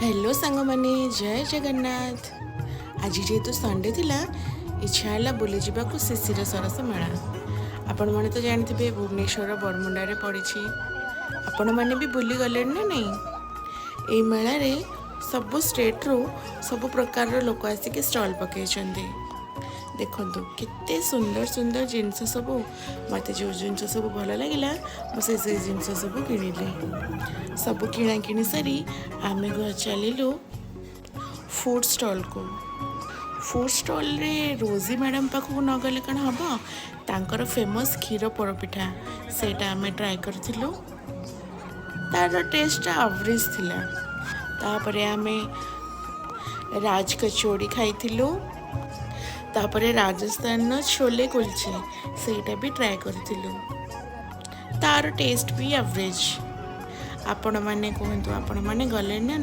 Hello सांग माने जय जगन्नाथ। आज जेहेतु संडे थिला इच्छा है बुली जावाक शिशिर सरस मेला। आपण मैंने तो जानते भुवनेश्वर बरमुंडा रे पड़ी। आपण मैंने भी बुली गले ना नहीं। ये मेला रे सब स्टेट रो सब प्रकार लोक आसिक स्टॉल पकई। देखु केते सुंदर सुंदर जिनस सब मत जो जिनस सब भल लगे मुझे जिनस सब किणिली। सब किणा किणी सारी आम चलू फूड स्टॉल को। फूड स्टॉल रे रोजी मैडम पाखक न गले कण हम तांकर फेमस क्षीर पोड़पिठा सेटा आम ट्राए करूँ। तार टेस्ट एवरेज थिला। तापरे आमे राज कचौड़ी खाइथिलु। तापरे राजस्थान छोले कुलचे सेटा भी ट्राए करथिलु। तार टेस्ट भी एवरेज। आपण माने कहंतु आपण माने गले ना।